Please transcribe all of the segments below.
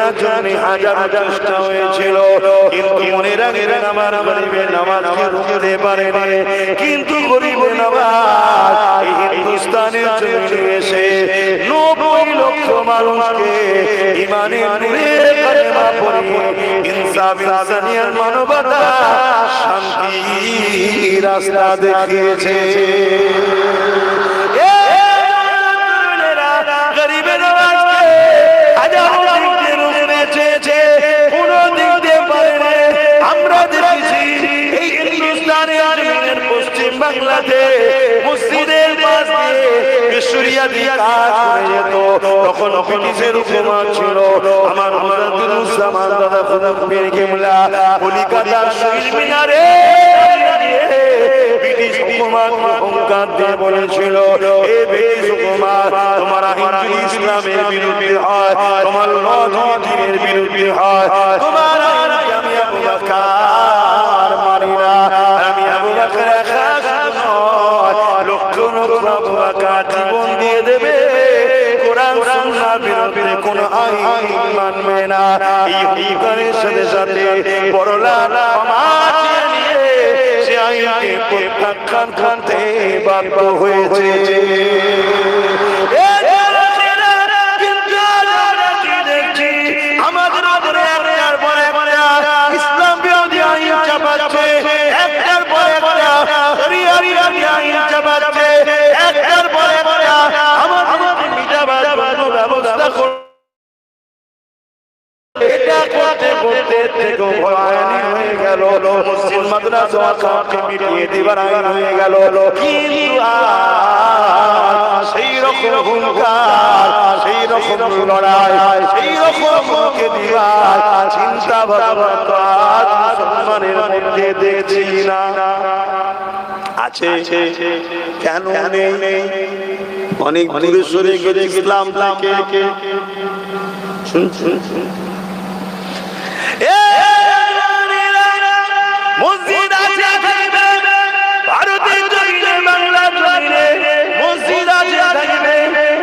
দুনিয়ার জন্য হাজার চেষ্টা হয়েছিল, কিন্তু মনে রাখবেন আমার গরিবের নামাজকে রুখতে পারেনি। কিন্তু গরিবের নামাজ এই হিন্দুস্তানের জমিনে এসে 90 লক্ষ মানুষকে ইমানের নূরের কালেমা পড়িয়ে ইনসাফ, ইনসানিয়ত, মানবতা, শান্তির রাস্তা দেখিয়েছে। গরিবের নামাজকে হাজারো দিক দিয়ে রুখতে চেয়েছে, কোনো দিক দিয়ে পারেনি। আমরা দেখেছি এই হিন্দুস্তানের জমিনের পশ্চিম বাংলাতে মসজিদের পাশ দিয়ে বিশ্বরিয়া দিয়ে কাজ করে যেত, তখন ব্রিটিশের হুকুমত ছিল। আমার মুজাদ্দিদুজ্জামান দাদা খোদা পীর কিবলা কলিকাতার শহীদ মিনারে ব্রিটিশ হুকুমত হুঙ্কার দিয়ে বলেছিল, এ ব্রিটিশ হুকুমত, তোমরা হিন্দু ইসলামের বিরুদ্ধে হয়, তোমার নজিরের বিরুদ্ধে হয়, তোমার আমি আবু বকর মানি না, আমি আবু বকর লক্ষ লক্ষ আবু বকর জীবন দিয়ে দেবে, কোরআন সুন্নাহর বিরুদ্ধে কোন আইন মানবে না। এই হুঙ্কারের সাথে সাথে বড়লাট সমাজ নিয়ে সে আইনকে প্রত্যাখ্যান করতে বাধ্য হয়েছে। আমাদের উপরে একটার পর একটা ইসলাম বিরোধী আইন চাপাচ্ছে, একটার পর একটা শরিয়াত আইন চাপাচ্ছে, একটার পর একটা আমাদের মিটাবার জন্য ব্যবস্থা করছে। এটা করতে করতে থেকে ভয়ানক হয়ে গেল, মসজিদ মাদ্রাসা সবকে মিটিয়ে দিবার আইন হয়ে গেল। কিন্তু সেই রকম হুঙ্কার, সেই রকম লড়াই, সেই রকম মুখে দিবার চিন্তা ভাবনা তো আজ মুসলমানের মধ্যে দেখছি না। আছে কেন নেই? অনেক দূরে সরে গেছে ইসলাম থেকে। শুনছেন মসজিদ আছে থাকবে, ভারতের জমিনে, বাংলার জমিনে মসজিদ আছে থাকবে,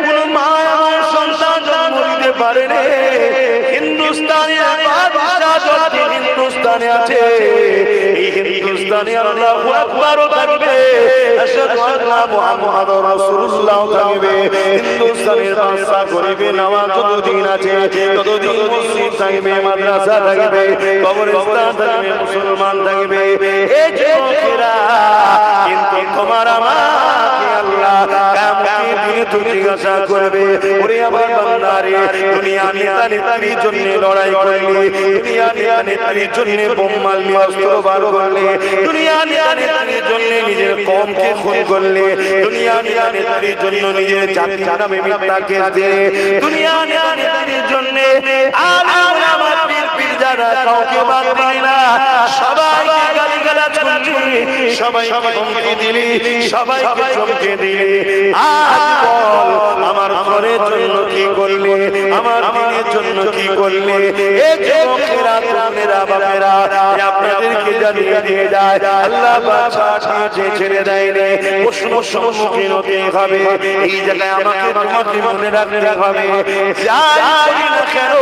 কোন মা আমার সন্তান জন্ম দিতে পারেনি। হিন্দুস্তানের বাদশা যত হিন্দুস্তানে আছে, এই হিন্দুস্তানে আল্লাহু আকবার থাকবে, আশহাদু আন্না মুহাম্মাদুর রাসূলুল্লাহ থাকবে। হিন্দুস্তানের বাদশা গরিবে নওয়াজ যতদিন আছে ততদিন মসজিদ থাকবে, মাদ্রাসা থাকবে, কবরস্থান থাকবে, মুসলমান থাকবে। এই যুবকেরা কিন্তু তোমার আমাকে আল্লাহ কিয়ামতের দিনে তুমি জিজ্ঞাসা করবে, ওরে আমার বান্দারে, দুনিয়া নেতার জন্য লড়াই করলে, দুনিয়া নেতার জন্য বোম মারলে, অস্ত্র বার করলে, দুনিয়া নেতার জন্য নিজের কওমকে খুন করলে, দুনিয়া নেতার জন্য নিজের জাতির নামে মিথ্যা কেস দিয়ে, দুনিয়া নেতার জন্য আমার পীর যারা কাউকে বাদ দিলি না, সবাইকে গালিগালাজ করলি, সবাইকে ধমকি দিলি, সবাইকে চমকে দিলি। আজ বল আমার ঘরের জন্য কি করলে, আমার দিনের জন্য কি করলে? এই যুবকেরা, তরুণেরা, বাবারা, আপনাদেরকে জানিয়ে দিয়ে যায়, আল্লাহ বাদশা ছেড়ে দেয়নি, প্রশ্ন সম্মুখীন হতে হবে। এই জায়গায় আমাকে তোমাকে মনে রাখতে হবে, যাই না কেন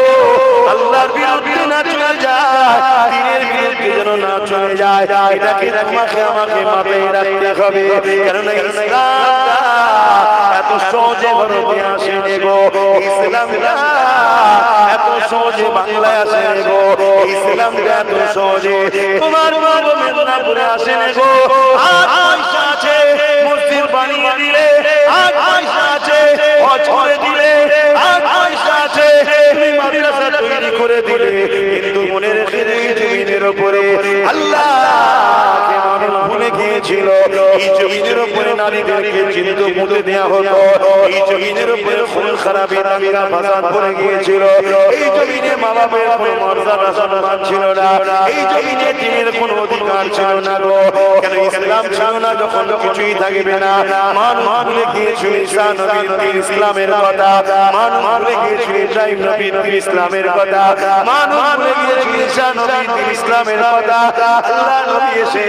আল্লাহর বিরুদ্ধে না চলে যায়, দিনের বিরুদ্ধে যেন না চলে যায়, এটাকে তোমাকে আমাকে মাথায় রাখতে হবে। কারণ ইসলাম এত সহজে ভারতে আসেনি গো, ইসলাম এত সহজে বাংলায় আসেনি গো, ইসলাম এত সহজে তোমার বাবা মেদিনীপুরে আসেনি গো। আর পয়সা আছে মসজিদ বানিয়ে দিলে, আর পয়সা আছে হজ করে দিলে, আর পয়সা আছে তুমি মাদ্রাসা তৈরি করে দিলে, কিন্তু মনে রেখে এই জমিনের উপরে আল্লাহকে মানুষ ভুলে গিয়েছিল। এই জমিনের উপরে নারীদেরকে চিন্তা মুতে দেওয়া হতো, এই জমিনের উপরে খুন খারাপি দাঙ্গা ফাসাদ পড়ে গিয়েছিল, এই জমিনে মা বাবার কোনো মর্যাদা সম্মান ছিল না, এই জমিনে দিনের কোনো অধিকার ছিল না গো। কেন ইসলাম ছিল না যখন কিছুই থাকবে না, মানুষ ভুলে গিয়েছিল ঈসা নবীর ইসলামের কথা, মানুষ ভুলে গিয়েছিল ইব্রাহিম নবীর ইসলামের কথা, মানুষ ভুলে গিয়েছিল ঈসা নবীর ইসলামের কথা। আল্লাহ নবী এসে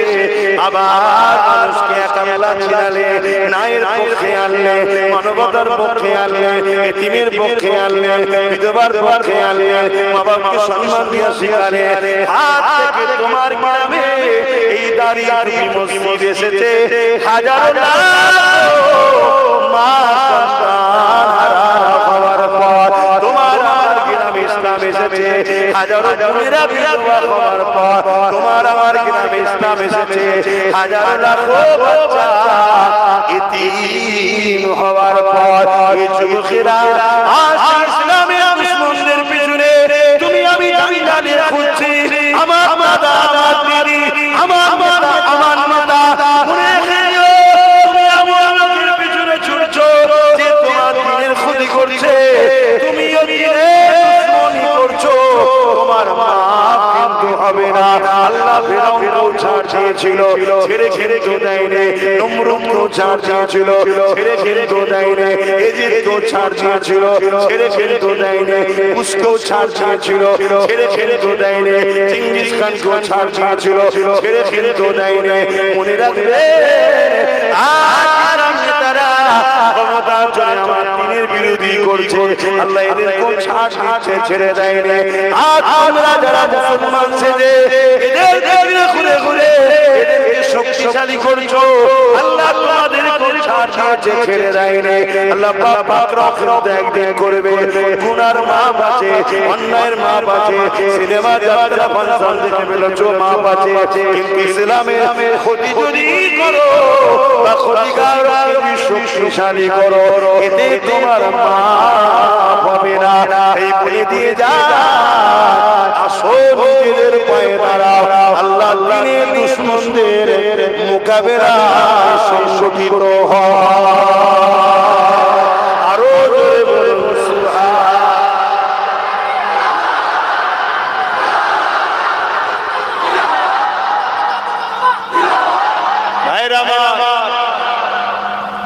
আবার মানুষকে একামলা ছিনালে, নায়ের পক্ষে আনলে, মানবতার পক্ষে আনলে, এতিমের পক্ষে আনলে, বিধবার পক্ষে আনলে, মা বাবাকে সম্মান দিয়ে শিখালে। হাত থেকে তোমার গ্রামে এই দাঁড়িয়ে মসজিদ এসেছে হাজারো মা সন্তান হারা হওয়ার পর, তোমার আমার গ্রামে ইসলাম এসেছে হাজারো বোনেরা বিধবা হওয়ার পর, তোমার আমার গ্রামে ইসলাম এসেছে হাজারো লাখো বাচ্চা এতিম হওয়ার পর। এই যুবকেরা আজ ইসলামে দুশমনদের পিছনে তুমি আমি জানিয়ে খুঁজছি, আমার মাতা আমার দিদি আমার মাতা আমার মাতা মনে রেখো, তুমি আমার লোকের পিছনে ছুটছো যে তোমার দিনের ক্ষতি করছে, তুমিও দিনের দুশমনি করছো, তোমার মা কিন্তু হবে না। আল্লাহ ফিরআউনকেও ছাড় দিয়েছিল, ছেড়ে ছেড়ে তো দেয়নি, নমরুদকেও ছাড় দিয়েছিল, ছেড়ে ছেড়ে তো দেয়নি, এজিদকেও ছাড় দিয়েছিল, ছেড়ে ছেড়ে তো দেয়নি, কুশকেও ছাড় দিয়েছিল, ছেড়ে ছেড়ে তো দেয়নি, চিঙ্গিস খানকেও ছাড় দিয়েছিল, ছেড়ে ছেড়ে তো দেয়নি। মনে রাখবে আর তারা ক্ষমতার জন্য আমার দিনের বিরোধী করছে, আল্লাহ এদেরকেও ছাড় দিচ্ছে, ছেড়ে দেয়নি। আর আমরা যারা মুসলমান সেজে এদের দিকে ঘুরে ঘুরে এদেরকে শক্তিশালী করছো, আল্লাহ তোমাদেরকেও ছাড় দিচ্ছে, ছেড়ে দেয়নি। আল্লাহ পাক রহমত একদিন করবে, গুনার মা বাঁচে, অন্যায়ের মা বাঁচে, সিনেমা যাত্রা ফাংশন দেখে বেরোছো মা বাঁচে, কিন্তু ইসলামের ক্ষতি যদি করো বা ক্ষতিকারকে শক্তিশালী করো, এতে তোমার মা হবে না। এই বলে দিয়ে যা আসো নিজেদের পায়ে দাঁড়াও, আল্লাহ দ্বীনের দুশমনদের মোকাবেলায় সংগঠিত হও। আরো জোরে বলুন সুবহান। ভাইরা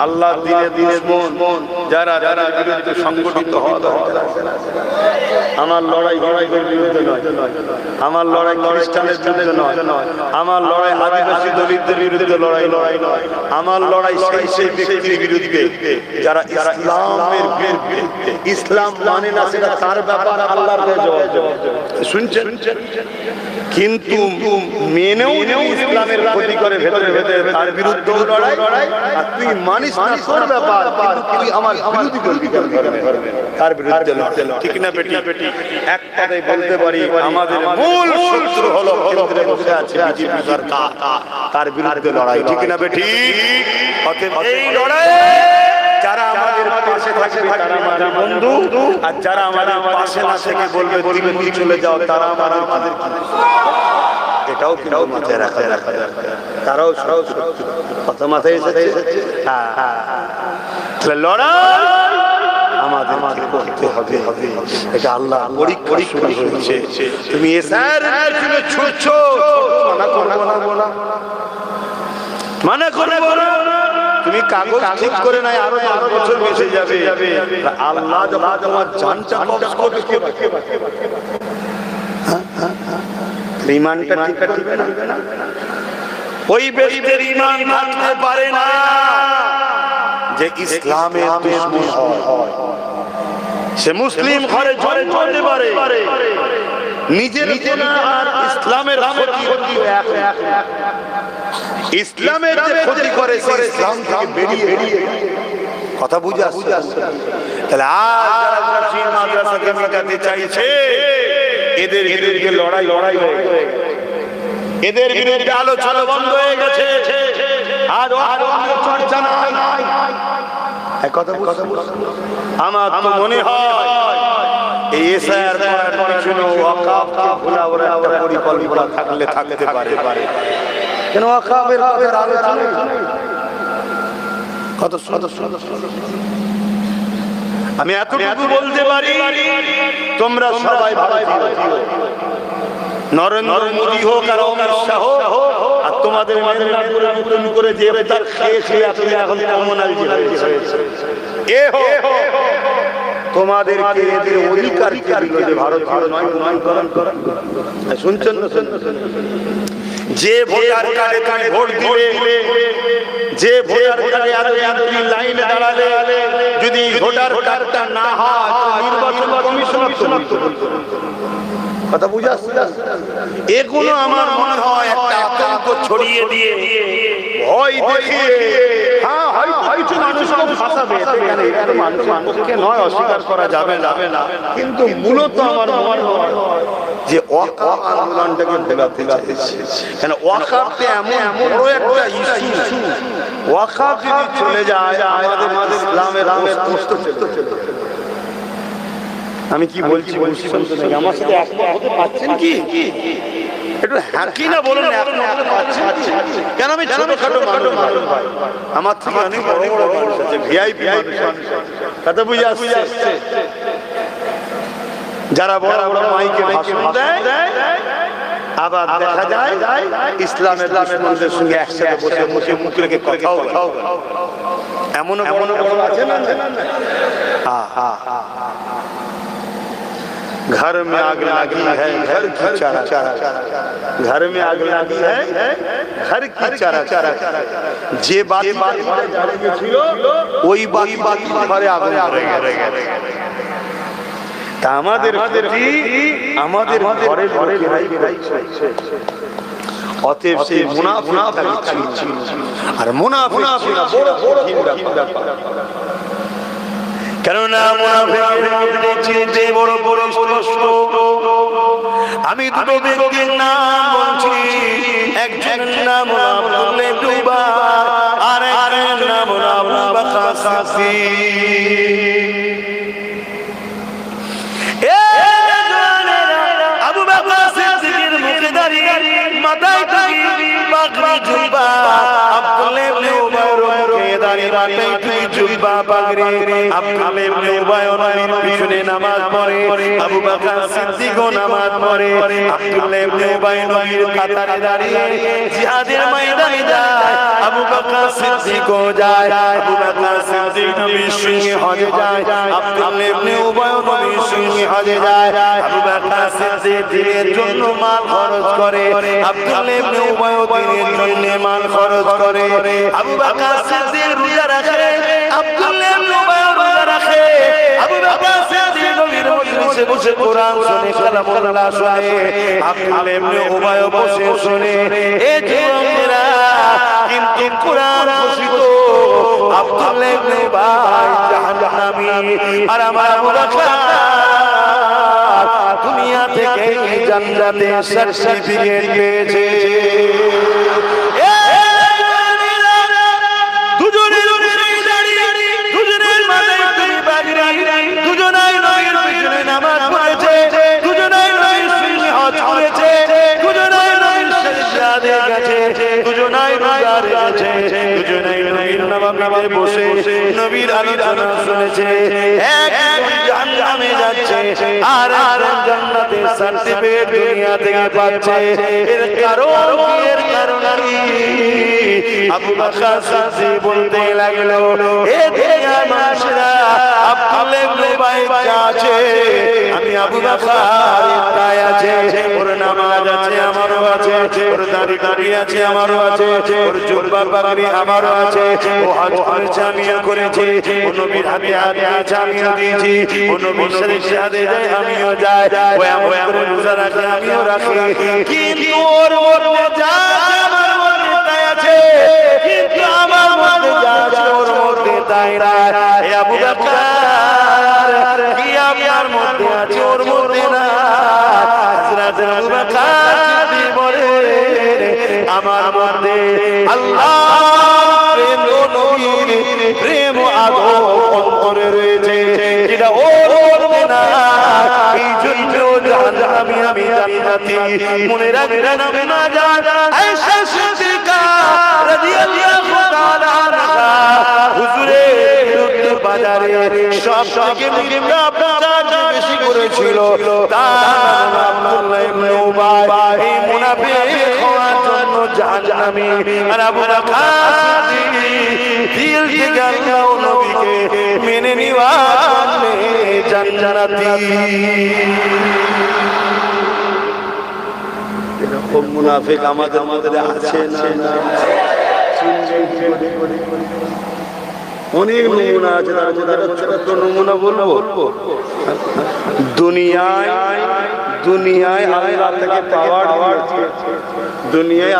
আল্লাহ দ্বীনের দুশমন যারা যারা বিরুদ্ধে সংগঠিত হওয়া দরকার। আমার লড়াই হিন্দুদের বিরুদ্ধে নয়, আমার লড়াই খ্রিস্টানের বিরুদ্ধে নয়, আমার লড়াই আদিবাসী দলিতদের বিরুদ্ধে লড়াই নয়, আমার লড়াই সেই ব্যক্তির বিরুদ্ধে যারা ইসলামের বিরুদ্ধে, ইসলাম মানে না সেটা তার ব্যাপার, আল্লাহর জবাব। শুনছেন? কিন্তু মেনেও ইসলামের ক্ষতি করে ভেতরে ভেতরে, তার বিরুদ্ধে লড়াই, আর তুই মানিস না তোর ব্যাপার, কিন্তু তুই আমার বিরোধী করবি, তার বিরুদ্ধে লড়তে। ঠিক না বেটি? এক কথায় বলতে পারি আমাদের মূল শত্রু হলো কেন্দ্রে বসে আছে বিজেপি সরকার, তার বিরুদ্ধে লড়াই। ঠিক না বেটি? অতএব এই লড়াই যারা আমাদের পাশে থাকবে তারা আমাদের বন্ধু, আর যারা আমাদের পাশে না থেকে বলবে তুমি চলে যাও, তারা আমাদের এটাও কিন্তু মাথায় রাখা, তারাও কথা মাথায় এসেছে। লড়াই আমাদের করতে হবে, এটা আল্লাহ পরীক্ষা হয়েছে। তুমি এসার ছুটছো, মানা করবো না, মানা করবো না। তুমি কাগজ ঠিক করে নাই, আরো 10 বছর বেঁচে যাবে, আল্লাহ যখন তোমার জানটা কবজ করবে, ঈমানটা ঠিক থাকবে না। ওই ব্যক্তির ঈমান থাকতে পারে না যে ইসলামের দুশমন হয়। সে মুসলিম ঘরে জন্মতে পারে, নিজের আর ইসলামের ক্ষতি এক, ইসলামের যে ক্ষতি করে সে ইসলাম থেকে বেরিয়ে কথা বুঝে আসছে। তাহলে আজ যারা মাদ্রাসাকে মিটাতে চাইছে, এদের বিরুদ্ধে লড়াই হয়ে গেছে, এদের বিরুদ্ধে আলোচনা বন্ধ হয়ে গেছে, আর চর্চা নাই। কথা আমার তো মনে হয় এই এসআইআর করার পিছনে ওয়াকফকে ভোলাবার একটা পরিকল্পনা থাকতে পারে। কেন ওয়াকফের কথার আলোচনা কত আমি এতটুকু বলতে পারি, তোমরা সবাই ভালো, নরেন্দ্র মোদী হোক আর অমিত শাহ হোক, আর তোমাদের মেদিনীপুরে নতুন করে যে তার খেয়েছে এখন কমনওয়েলথ হয়েছে, এ হোক তোমাদেরকে এদের অধিকার কে দিল যে ভারতীয় নয়করণ করা? শুনছেন না? যে ভোটার কার্ডে তুমি ভোট দিবে, যে ভোটার কার্ডে এতদিন তুমি লাইনে দাঁড়ালে, যদি ভোটার কার্ডটা না হয় নির্বাচন কমিশন কথা বুঝা এগুলো আমার মনে হয় একটা আতঙ্ক ছড়িয়ে দিয়ে ভয় দেখিয়ে, হ্যাঁ হয়তো কিছু মানুষকে ফাঁসাবে, এটা মানুষের পক্ষে নয়, অস্বীকার করা যাবে না, কিন্তু মূলত আমার মনে হয় যে ওয়াকফ আন্দোলনটাকে ভোলাতে চাইছে। কেন ওয়াকফে এমন বড় একটা ইস্যু, ওয়াকফ যদি চলে যায় আমাদের ইসলামের কষ্ট চলে। আমি কি বলছি আমার সাথে একমত হতে পারছেন কি? একটু হাঁকি না বলুন, কেন আমি ছোটখাটো মানুষ, আমার থেকে অনেক বড় বড় মানুষ আছে, ভিআইপি মানুষ কথা বুঝে আসছে, যারা বড় বড় মাইকে ভাষণ দেয়, আবার দেখা যায় ইসলামের দুশমনদের সঙ্গে একসাথে বসে মুখে মুখ রেখে কথাও এমনও বড় আছে না? घर में आग लगी है घर की चारा, घर में आग लगी है घर की चारा, যে বাতি জ্বালিয়ে ছিল ওই বাতি ঘরে আগুন ধরে গেছে। তা আমাদের ঘরে ঘরে অতএব সেই মুনাফিক ছিল, আর মুনাফিক ছিল বড় কঠিন ব্যাপার। কেননা মুনাফিকদের চিনতে বড় বড় কষ্ট। আমি দুটো ব্যক্তির নাম বলছি, একজনের নাম আব্দুল ইবনুবা, আর একজনের নাম আবু বকর সিদ্দিক। আবু বকর সিদ্দিকের মুখে দাঁড়িয়ে মাথায় টুপি পাগড়ি জুব্বা, আব্দুল ইবনুবা মুখে দাঁড়িয়ে মাথায় টুপি জুব্বা পাগড়ি। আব্দুল ইবনুবা নবীর পিছনে নামাজ পড়ে, আবু বকর সিদ্দিকও নামাজ পড়ে। আব্দুল ইবনুবা নবীর কাতারে দাঁড়িয়ে জিহাদের ময়দানে যায়, আবু বকর সিদ্দিকও যায়। আবু বকর সিদ্দিক নবীর সঙ্গে হজে যায়, আব্দুল ইবনুবা নবীর সঙ্গে হজে যায়। আবু বকর সিদ্দিক দিনের জন্য মাল খরচ করে, আব্দুল ইবনুবা দিনের জন্য মাল খরচ করে। আবু বকর সিদ্দিক রোজা রাখে, আব্দুল ইবনুবা রোজা রাখে। আবু বকর সিদ্দিক নবীর মজলিসে বসে কোরআন শুনে, কালামুল্লাহ শুনে, আব্দুল ইবনুবা বসে শুনে। এই যুবকেরা কিন্তু কোরআন ঘোষিত আব্দুল ইবনুবা জাহান্নামী, আর আমার আবু বকর দুনিয়া থেকে জান্নাতে সার্টিফিকেট পেয়েছে। দুজনের মাথায় দুই পাগড়ি, দুজনাই নবীর পিছনে নামাজ পড়েছে, দুজনাই নবীর সঙ্গে হজ করেছে, দুজনাই নবীর সাথে গেছে, দুজনাই রোজা রেখেছে, দুজনাই নবীর নবমীতে বসে নবীর আলোচনা শুনেছে। একজন জান্নাতে যাচ্ছে আর আরেকজন জান্নাতে সার্টিফিকেট দুনিয়া থেকে পাচ্ছে। এর কারণ কি? আবু বকর সিদ্দিক বলতে লাগলো, এ দুনিয়ার মানুষরা আব্দুল ইবনুবা আছে, আমি আবু বকর তাই আছে, ওর নামাজ আছে আমারও আছে, ওর দাড়ি আছে আমারও আছে, ওর জুব্বা পাগড়ি আমারও আছে, ও হজ করেছে আমিও করেছি, ও নবীর হাতে আছে আমিও দিয়েছি, ও নবীর সাথে যায় আমিও যাই, ও এমন করে রোজা রাখে আমিও রাখি। কিন্তু ওর মধ্যে যা আমার মধ্যে তাই আছে, কিন্তু আমার মধ্যে যা আছে ওর মধ্যে তাই না। হে আবু বকর, কি আপনার মধ্যে আছে ওর মধ্যে না? হযরত আবু বকর বলে, আমার মধ্যে আল্লাহ প্রেম ও নবীর প্রেম আদর অন্তরে রয়েছে, যেটা ওর মধ্যে না। এই জন্য আমি জান্নাতি। মনে রাখবেন না জান আয়েশা সিদ্দিকা রাদিয়াল্লাহু তাআলা আনহা হুজুরের বিরুদ্ধে বাজারে সব থেকে মিথ্যা প্রচার বেশি করেছিল তার নাম আব্দুল্লাহ ইবনে উবাই। এই মুনাফিক হওয়ার জন্য জাহান্নামী। আর আবু বকর সিদ্দিক দিল থেকে আল্লাহ ও নবীকে মেনে নেওয়ার জান্নাতি। এরকম মুনাফিক আমাদের মধ্যে আছে না? অনেক নমুনা আছে, তার মধ্যে ছোট্ট নমুনা বলবো। দুনিয়ায়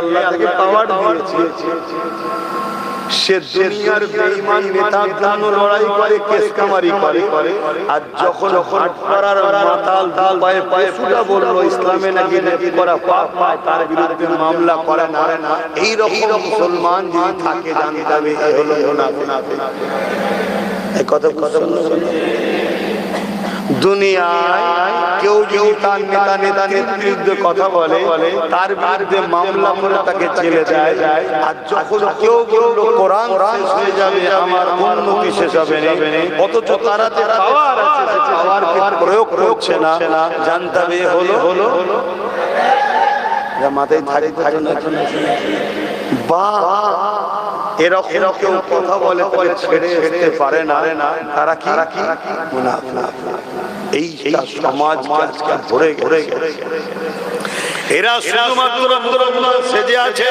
আল্লাহ থেকে পাওয়ার দিয়েছে। সে দুনিয়ার বেঈমান নেতার জন্য লড়াই করে, কেস কামারি করে। আর যখন হাট করার মাতাল পায়ে পায়ে ফুটা বললো ইসলামে নাকি করা পাপ, তার বিরুদ্ধে মামলা করে না। এই রকম মুসলমান যদি থাকে জানতে হবে এই হলো মুনাফিক। এই কথা দুনিয়ায় কেউ যদি তার নেতার বিরুদ্ধে কথা বলে, তার বিরুদ্ধে মামলা করে তাকে ছেড়ে দেয়। আর যখন কেউ বললো কোরআন শেষ হয়ে যাবে, আমার উন্নতি শেষ হবে না, অথচ তারা যে পাওয়ার আছে সে পাওয়ারকে প্রয়োগ করছে না, জানতে হবে হলো মাথায় থাকে না। বা এরকম কেউ কথা বলে তাকে ছেড়ে আসতে পারে না, তারা কি মুনাফিক। এই সমাজকে আজকে ভরে গেছে। এরা শুধুমাত্র মুসলমান সেজে আছে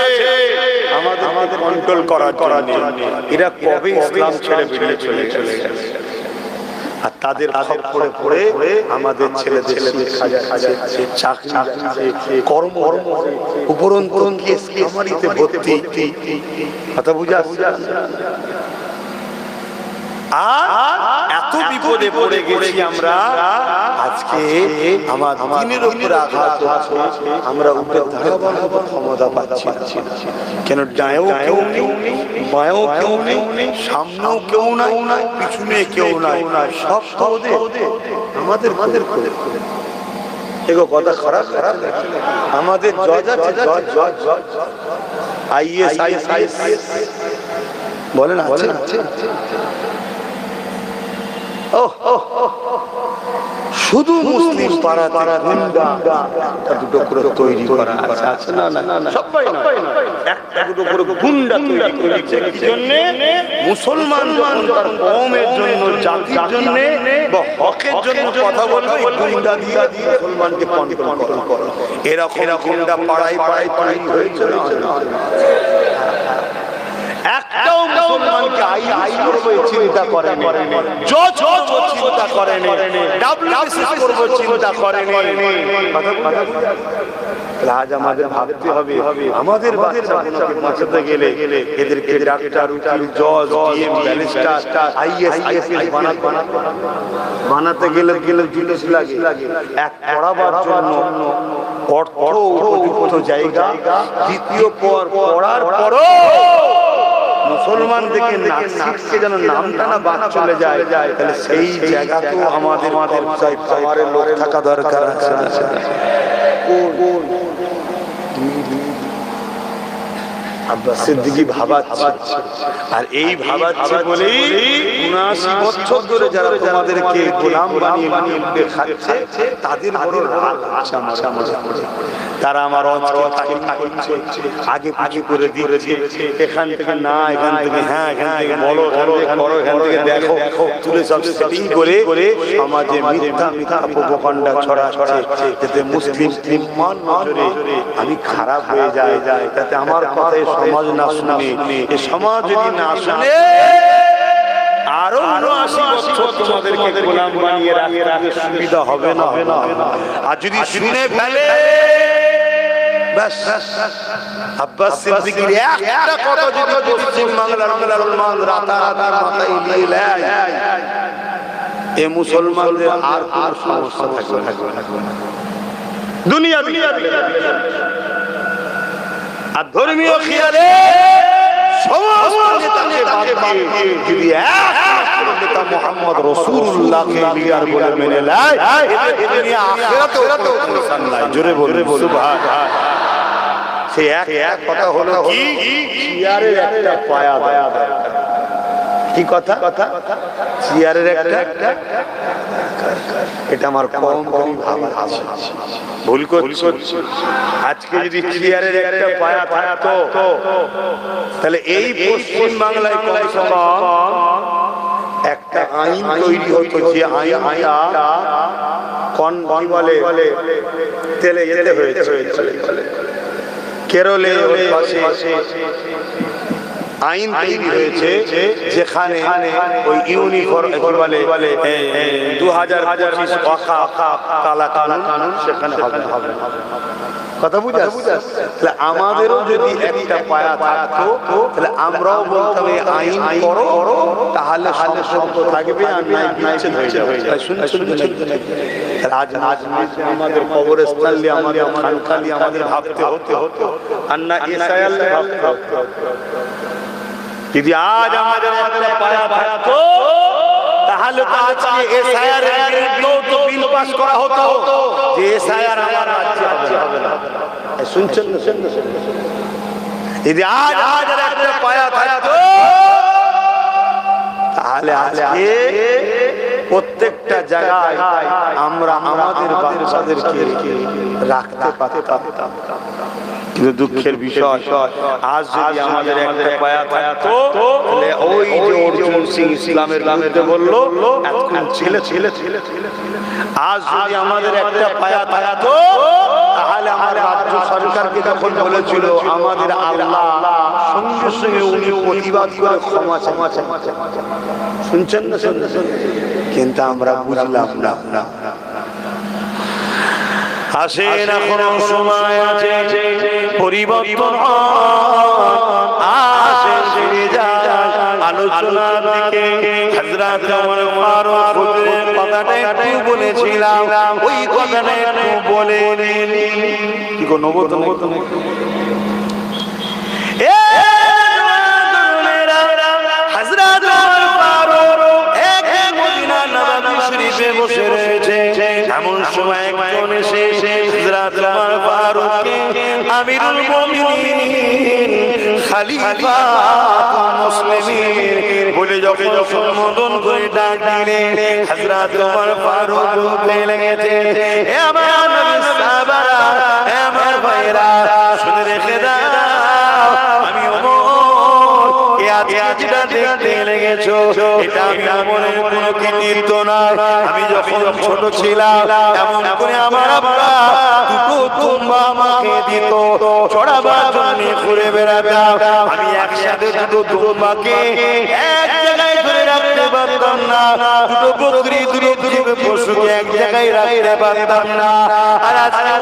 আমাদের কন্ট্রোল করার জন্য। এরা কবে ইসলাম ছেড়ে বেরিয়ে চলে গেছে। আর তাদের খপ্পরে পড়ে আমাদের ছেলেদের কর্ম উপরন্তু কেস কামারিতে ভর্তি। কথা বুঝা? আর এত বিপদে পড়ে গেছি আমরা, আজকে আমার দিনের উপরে আঘাত হচ্ছে, আমরা উঠে দাঁড়াবার ক্ষমতা পাচ্ছি না। কেন? ডায়েও কেউ নেই, বায়েও কেউ নেই, সামনেও কেউ নাই, পিছনে কেউ নাই, সব আমাদের এগো কথা খারাপ। আমাদের জজ আছে, আইএস বলেন আছে। শুধু মুসলিম পাড়া গুন্ডা দুটো করে তৈরি করা আছে না? সবাই না, একটা দুটো করে গুন্ডা তৈরি করেছে। কি জন্য? মুসলমান যখন তার কওমের জন্য, জাতির জন্য বা হকের জন্য কথা বলবে, গুন্ডা দিয়ে মুসলমানকে কন্ট্রোল করে। এরকম গুন্ডা পাড়ায় তৈরি হয়েছে না? একটাও মুসলমানকে আইএস করবে চিন্তা করেনি, জজ চিন্তা করেনি, ডাব্লিউবিসিএস করবে চিন্তা করেনি। আজ আমাদের ভাবতে হবে, আমাদের বাচ্চাগুলোকে বাঁচাতে গেলে এদেরকে ডাক্তার, উকিল, জজ, ডিএম, ব্যারিস্টার, আইএস বানাতে গেলে জিনিস লাগে। এক পড়াবার জন্য অর্থ, উপযুক্ত জায়গা, দ্বিতীয় পড়ার পরও মুসলমান থেকে নাসিককে যেন নামটা না বাদ চলে যায়, তাহলে সেই জায়গাতেও আমাদের পাওয়ারের লোক থাকা দরকার আছে। আব্বাস সিদ্দিকী ভাবাচ্ছে, আর এই ভাবাচ্ছে বলেই ৭৯ বছর ধরে যারা তোমাদেরকে গোলাম বানিয়ে খাচ্ছে, তাদের বড় রাগ আছে আমার। তারা আমার আগে পাখি করে দিয়েছে, এখান থেকে না, এখান থেকে হ্যাঁ, এখান থেকে বলো, এখান থেকে দেখো, তুলে সব সেটিং করে সমাজে মিথ্যা প্রোপাগান্ডা ছড়াচ্ছে, যাতে মুসলিম মান নজরে আমি খারাপ হয়ে যায়, যাতে আমার কথায় সমাজ না শুনে। এ সমাজ যদি না শুনে আরো ৭৯ বছর তোমাদেরকে গোলাম বানিয়ে রাখতে সুবিধা হবে না। আর যদি শুনে ফেলে, আব্বাস সিদ্দিকীর একটা কথা যদি পশ্চিম বাংলার মুসলমান রাতারাতি মাথায় নিয়ে নেয়, এ মুসলমানদের আর কোনো সমস্যা থাকবে না দুনিয়া। আর ধর্মীয় খেয়ালে সমস্ত নেতাকে বাদ দিয়ে যদি নেতা মুহাম্মদ রাসূলুল্লাহকে লিডার বলে মেনে নেয়, এদের নিয়ে আখিরাতেও কোনো টেনশন নাই। জোরে বলবে সুবহানাল্লাহ। সে এক কথা হলো কি, চেয়ারের একটা পায়া দেয়। কি কথা চেয়ারের একটা এটা আমার কম ভাবা আছে, ভুল করছি। আজকে যদি চেয়ারের একটা পায়া থাকতো তাহলে এই পশ্চিম বাংলায় কমসে কম একটা আইন তৈরি হতো, যে আইনটা কোন বলে তেলে যেতে হয়েছে। কেরলে আইন তৈরি হয়েছে যেখানে ওই ইউনিফর্ম বলে 2025 কালা কানুন সেখানে হবে। কথা বুঝা? তাহলে আমাদেরও যদি একটা পায়া থাকতো তাহলে আমরাও বলতাম এই আইন করো, তাহলে সংসদ থাকবে আর বিচ্ছেদ হয়ে যাবে। আজ আমাদের কবরস্থান নিয়ে, আমাদের খানকা নিয়ে আমাদের ভাবতে হতো আর না এসআইআর ভাবতে হতো। যদি আজ আমাদের একটা পায়া থাকতো তাহলে তো আজকে এসআইআর এর বিরুদ্ধে বিল পাস করা হতো যে এসআইআর আমার রাজ্যে হবে না। শুনছেন না? যদি আজ একটা পায়া থাকতো তাহলে আজকে প্রত্যেকটা জায়গায় আমরা আমাদের বাচ্চাদেরকে রাখতে পারতাম। কিন্তু দুঃখের বিষয়, আজ যদি আমাদের একটা পায়া থাকতো তাহলে ওই যে অর্জুন সিং ইসলামের বিরুদ্ধে বললো, এখন ছেলে আজ যদি আমাদের একটা পায়া থাকতো তাহলে আমার রাজ্য সরকারকে যখন বলেছিল আমাদের আল্লাহ সঙ্গে সঙ্গে উনি প্রতিবাদ করে ক্ষমা শুনছেন না? কিন্তু আমরা বুঝলাম না। আসেন এখনো সময় আছে, পরিবর্তন আসেন, ফিরে যান আলোচনার দিকে। হযরত ওমর ফারুক হুজুরের কথাটা একটু বলেছিলাম, ওই কথাটা একটু বলে নিন। কি গো নবত হযরত ওমর ফারুক এক মদিনা নববী শরীফে বসে রয়েছে। এমন সময় একজন এসে হযরত ওমর ফারুককে আমিরুল মুমিনিন খলিফা মুসলিমিন বলে যখন সম্বোধন করে ডাক দিলেন, হযরত ওমর ফারুক বলতে লেগেছে, হে আমার নবী সাহাবারা, হে আমার ভাইরা, শুনে রেখে দাও, আমি ওমর যেটা দেখতে লেগেছো এটা আমি ওমরের কোনো কৃতিত্ব না। আমি যখন ছোট ছিলাম এমন করে আমার আব্বা দুটো দুম্বা আমাকে দিত, চড়াবার জন্য ঘুরে বেড়াতাম। আমি একসাথে দুটো দুম্বাকে এক জায়গায় ধরে রাখতে পারতাম না, দুটো বকরি দুটো পশুকে এক জায়গায় রাখতে পারতাম না। আর আজকে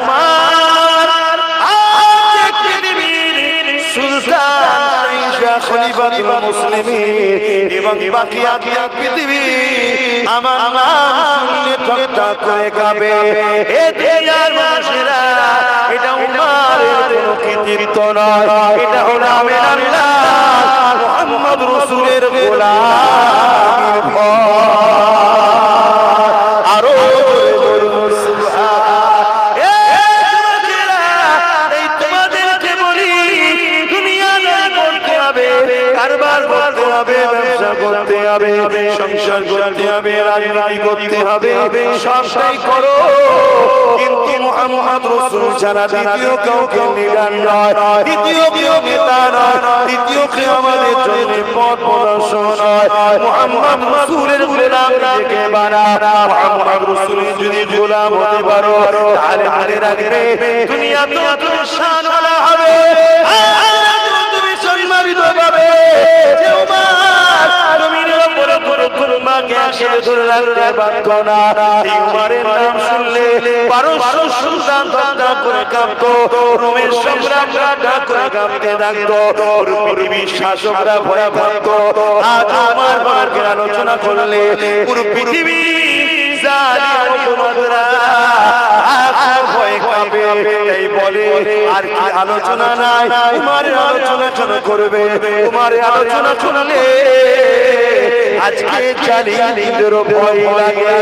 খলিফাতুল মুসলিমিন এবং বাকি পৃথিবী আমার নাম শুনলে ঠকঠক করে কাঁপে। এ দুনিয়ার মানুষেরা, এটা উমারের কোনো কৃতিত্ব নয়, এটা হলো আমের আল্লাহ মুহাম্মদ রাসূলের গোলাম। আরো বলুন সুবহান। এই তোমাদেরকে বলি, দুনিয়াদারি করতে হবে, কারবার করতে হবে, ব্যবসা করতে হবে, সংসার করতে হবে, রাজনীতি করতে হবে, সবটাই করো, কিন্তু মুহাম্মদ রাসূল ছাড়া দ্বিতীয় কাউকে লিডার নয়, দ্বিতীয় কেউ নেতা নয়, দ্বিতীয় কেউ আমাদের জন্য পথ প্রদর্শক নয়। মুহাম্মদ রাসূলের গোলাম নিজেকে বানাও। মুহাম্মদ রাসূলের যদি গোলাম হতে পারো তাহলে মনে রাখবে দুনিয়া তো তুমি শানওয়ালা হবে, তুমি সম্মানিত হবে। উমারের নাম শুনলে 1200 সুলতান করে কাঁপতো, রোমের সম্রাটরা করে কাঁপতে থাকতো, পৃথিবীর শাসকরা ভয়ে থাকতো। আজ উমার বাবাকে আলোচনা করলে পুরো পৃথিবী আর কি আলোচনা নাই, উমারের আলোচনা করবে। উমারের আলোচনা শুনলে আজকে জালিমদের ভয় লাগে।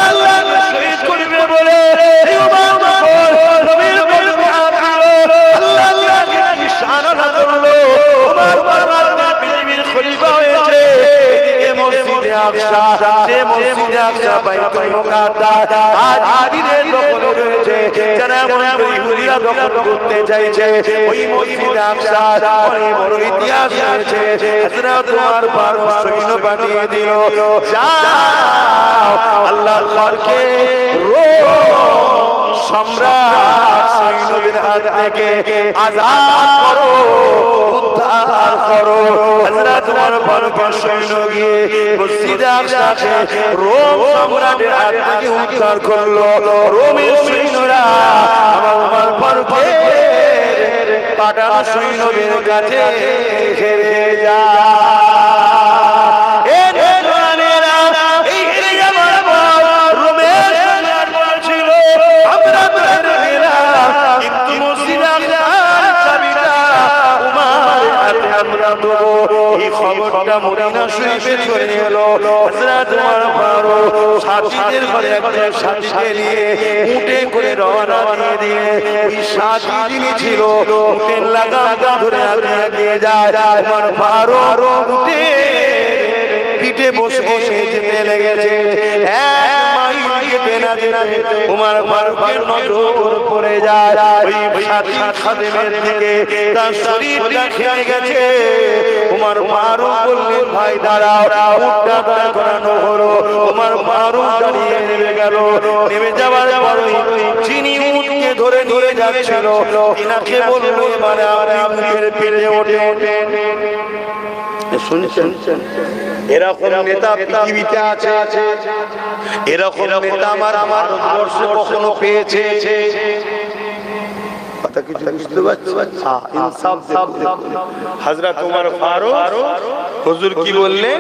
আল্লাহ শহীদ করবে বলে আকসা বাইতুল মুকাদ্দাস আজ ইহুদিদের দখলে রয়েছে যারা ইহুদিরা দখল করতে চাইছে ওই মসজিদে আকসা অনেক বড় ইতিহাস রয়েছে হযরত ওমর ফারুক সৈন্য পাঠিয়ে দিল যাও আল্লাহর ঘরকে সম্রাট সৈন্যদের হাত থেকে আজাদ করো উদ্ধার করো হযরত ওমর ফারুকের সৈন্য গিয়ে মসজিদে আকসাকে রোম সম্রাটের হাত থেকে উদ্ধার করলো রোমের সৈন্যরা ওমর ফারুকের পাঠানো সৈন্যদের কাছে হেরে যায় খবরটা মদিনা শরীফে চলে এলো হযরত ওমর ফারুক সাথীদের ঘরে একজন সাথীকে নিয়ে উটে করে রওনা দিয়ে ওই সাথী যিনি ছিল উটের লাগাম ধরে আগিয়ে যায় ওমর ফারুক উটে পিঠে বসে বসে যেতে লেগেছে এক মাইল যেতে না যেতে ওমর ফারুকের নজর পড়ে যায় ওই সাথী খাদেমের থেকে তার শরীরটা খেয়ে গেছে ওমর ফারুক বললেন ভাই দাঁড়াও উটটা দাঁড় করানো হলো ওমর ফারুক দাঁড়িয়ে নেমে গেল নেমে যাওয়ার পরই যিনি উটকে ধরে নিয়ে যাচ্ছিল তিনাকে বলল এবারে আপনি উটের পিঠে ওঠেন শুনছেন এরকম নেতা পৃথিবীতে আছে এরকম নেতা আমার ভারতবর্ষে কখনো পেয়েছে কথা কিছু বুঝতে পারছো ইনসাফ হযরত ওমর ফারুক হুজুর কি বললেন